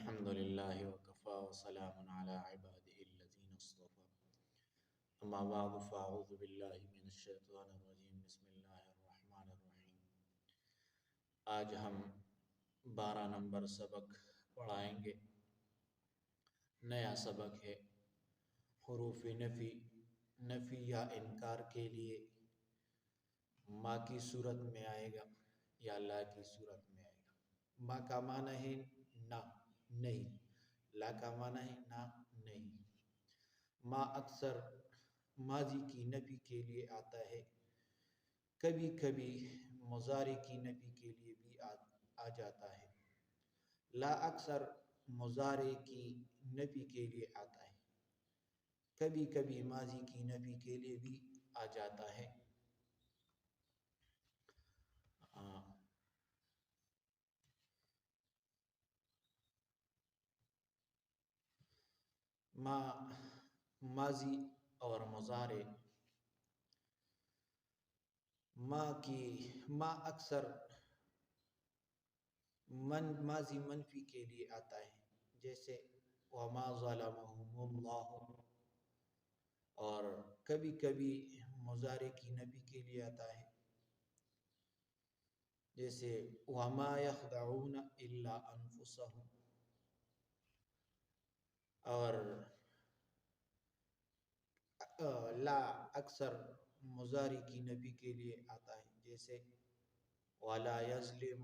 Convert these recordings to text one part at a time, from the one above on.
الحمد لله وكفى وسلام على عباده الذين اصطفى اما بعد فاعوذ بالله من الشیطان الرجیم بسم اللہ الرحمن الرحیم۔ آج ہم 12 نمبر سبق پڑھائیں گے۔ نیا سبق ہے حروف نفی یا انکار کے لیے ما کی صورت میں آئے گا یا لا کی صورت میں آئے گا۔ ما کا معنی ہے نہ، نہیں۔ لا کا معنی ہے نہ، نہیں۔ ما اکثر ماضی کی نفی کے لیے آتا ہے، کبھی کبھی مضارع کی نفی کے لیے بھی آ جاتا ہے۔ لا اکثر مضارع کی نفی کے لیے آتا ہے، کبھی کبھی ماضی کی نفی کے لیے بھی آ جاتا ہے۔ ما ماضی اور مضارع، ما اکثر ماضی منفی کے لیے آتا ہے، جیسے وما ظلمهم اللہ، اور کبھی کبھی مضارع کی نفی کے لیے آتا ہے، جیسے وما يخدعون الا انفسهم، اور لا اکثر مضارع کی نفی کے لیے آتا ہے، جیسے ولا يظلم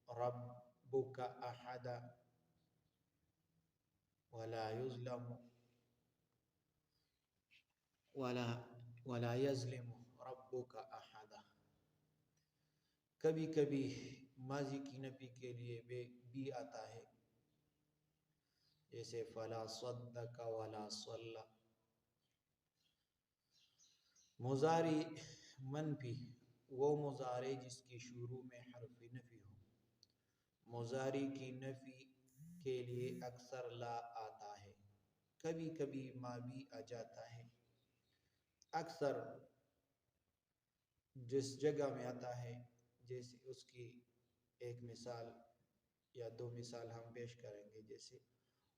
ربك احدا، ولا يظلم ولا يظلم ربك احدا۔ کبھی کبھی ماضی کی نفی کے لیے بھی آتا ہے، جیسے فلا صدق ولا صلى۔ مضارع منفی وہ مضارع جس کی شروع میں حرف نفی ہو۔ مضارع کی نفی کے لیے اکثر لا آتا ہے، کبھی کبھی ما بھی آ جاتا ہے۔ اکثر جس جگہ میں آتا ہے، جیسے اس کی ایک مثال یا دو مثال ہم پیش کریں گے، جیسے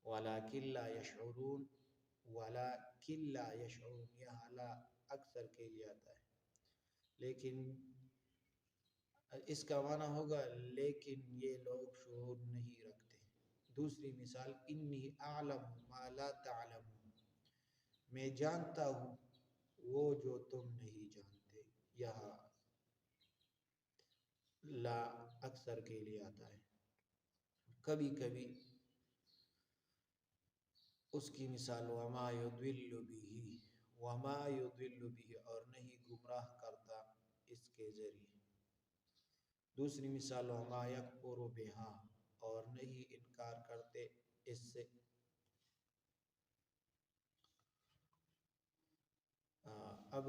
وَلَكِنْ لَا يَشْعُرُونَ، وَلَكِنْ لَا يَشْعُرُونَ، یہاں لا اکثر کے لیے آتا ہے، لیکن اس کا معنی ہوگا لیکن یہ لوگ شعور نہیں رکھتے۔ دوسری مثال انی اعلم ما لا تعلمون، میں جانتا ہوں وہ جو تم نہیں جانتے۔ یہاں لا اکثر کے لیے آتا ہے۔ کبھی کبھی اس کی مثال وما یضل به، وما یضل به، اور نہیں گمراہ کرتا اس کے ذریعے۔ دوسری مثال وما یکفر بہا، اور نہیں انکار کرتے اس سے۔ اب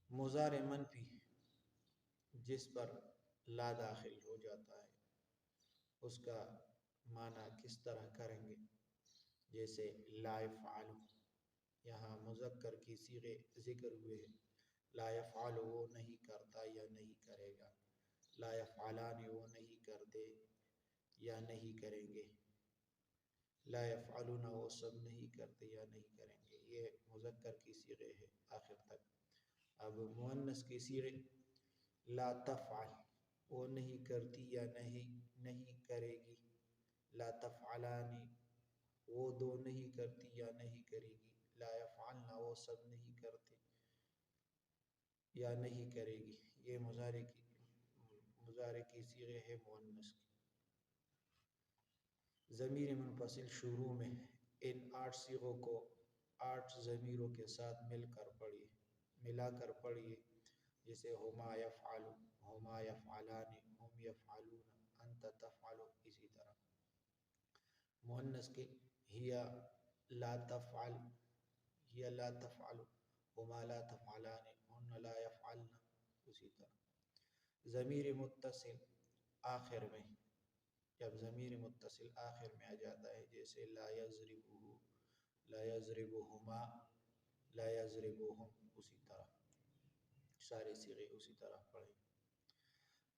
مضارع منفی جس پر لا داخل ہو جاتا ہے، اس کا معنی کس طرح کریں گے، جیسے لا يفعل، یہاں مذکر کی صیغے ذکر ہوئے ہیں۔ لا يفعل وہ نہیں کرتا یا نہیں کرے گا، لا يفعلان وہ نہیں کرتے یا نہیں کریں گے، لا يفعلون وہ سب نہیں کرتے یا نہیں کریں گے۔ یہ مذکر کی صیغے ہے آخر تک۔ اب مؤنث کی صیغے لا تفعل وہ نہیں کرتی یا نہیں کرے گی، لا تفعلان وہ دو نہیں کرتی یا نہیں کرے گی، لا يفعلن وہ سب نہیں کرتے یا نہیں کرے گی۔ یہ مضارع کی صیغے ہے مؤنث کی۔ ضمیر منفصل شروع میں ان 8 صیغوں کو 8 ضمیروں کے ساتھ ملا کر پڑھیے، جیسے ہما یفعل، ہما یفعلان، ہم یفعلون، انت تفعل، اسی طرح۔ مؤنث کے ہی لا تفعل، ہی لا تفعل، ہما لا تفعلان، ہن لا یفعلن، اسی طرح۔ ضمیر متصل آخر میں، جب ضمیر متصل آخر میں آ جاتا ہے، جیسے لا یضربہ، لا یضربہما، لا یضربہم، اسی طرح سارے صیغے اسی طرح پڑھیں۔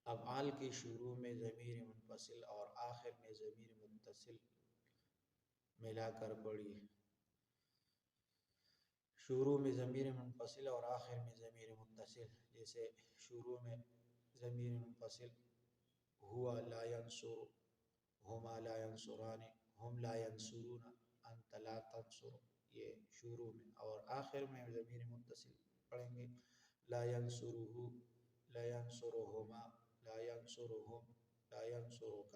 افعال کے شروع میں ضمیر منفصل اور آخر میں ضمیر متصل ملا کر پڑھیے۔ شروع میں ضمیر منفصل اور آخر میں ضمیر متصل، جیسے شروع میں ضمیر منفصل ہوا لا ینصر، ہما لا ینصران، ہم لا ینصرون، انت لا تنصر، یہ شروع میں، اور آخر میں ضمیر متصل پڑھیں گے لا ینصرہ، لا ینصرہما، لا ینصرہم، لا ینصرک،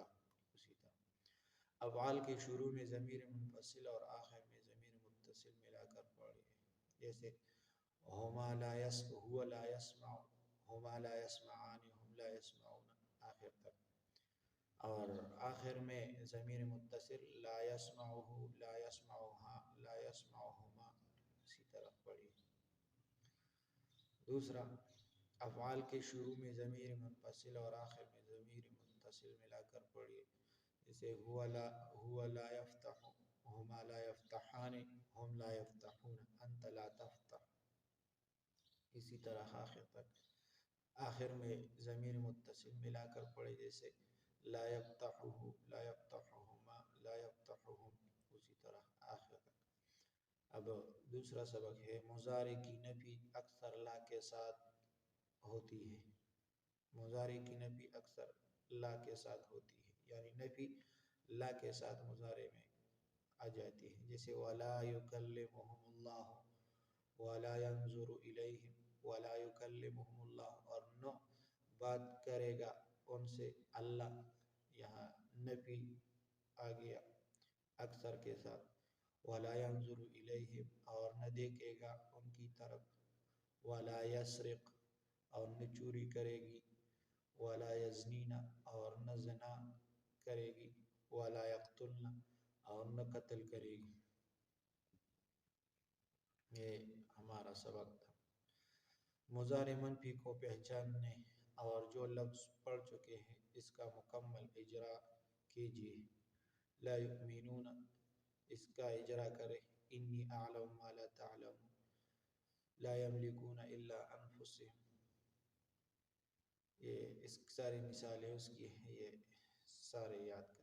اسی طرح۔ افعال کے شروع میں ضمیر منفصل اور آخر میں ضمیر متصل ملا کر پڑھیں، جیسے ہما لا ہوا لا یسمع، ہما لا یسمعان، ہم لا یسمعون، آخر تک۔ اور آخر میں ضمیر متصل لا یسمعہ، لا یسمعها، لا یسمعہما، اسی طرح پڑھیے۔ دوسرا، افعال کے شروع میں ضمیر منفصل اور آخر میں ضمیر متصل ملا کر پڑھیے، جیسے ہوا لا یفتح، ہما لا یفتحان، ہم لا یفتحون، انت لا تفتح، اسی طرح آخر تک۔ آخر میں ضمیر متصل ملا کر پڑھے، جیسے لا یفتحہ، لا یفتحہما، لا یفتحہم، اسی طرح آخر تک۔ اب دوسرا سبق ہے مضارع کی نفی اکثر لا کے ساتھ ہوتی ہے۔ مضارع کی نفی اکثر لا کے ساتھ ہوتی ہے، یعنی نفی لا کے ساتھ مضارع میں آ جاتی ہے، جیسے وَلَا يُكَلِّمُهُمُ اللَّهُ وَلَا يَنظُرُ إِلَيْهِمْ وَلَا يُكَلِّمُهُمُ اللَّهُ، اور نہ بات کرے گا ان سے اللہ، یہاں نفی آ گیا اکثر کے ساتھ۔ وَلَا يَنظُرُ إِلَيْهِمْ، اور نہ دیکھے گا ان کی طرف۔ وَلَا يَسْرِقْ، اور نہ چوری کرے گی۔ وَلَا يَزْنِينَ، اور نہ زنا کرے گی۔ وَلَا يَقْتُلْنَ، اور نہ قتل کرے گی۔ یہ ہمارا سبق تھا۔ مضارع منفی کو پہچاننے اور جو لفظ پڑھ چکے ہیں اس کا مکمل اجرا کیجیے۔ لا یؤمنون، اس کا اجرا کرے۔ انی اعلم ما لا تعلمون، لا یملکون الا انفسهم، یہ اس ساری مثالیں اس کی ہیں، یہ سارے یاد کریں۔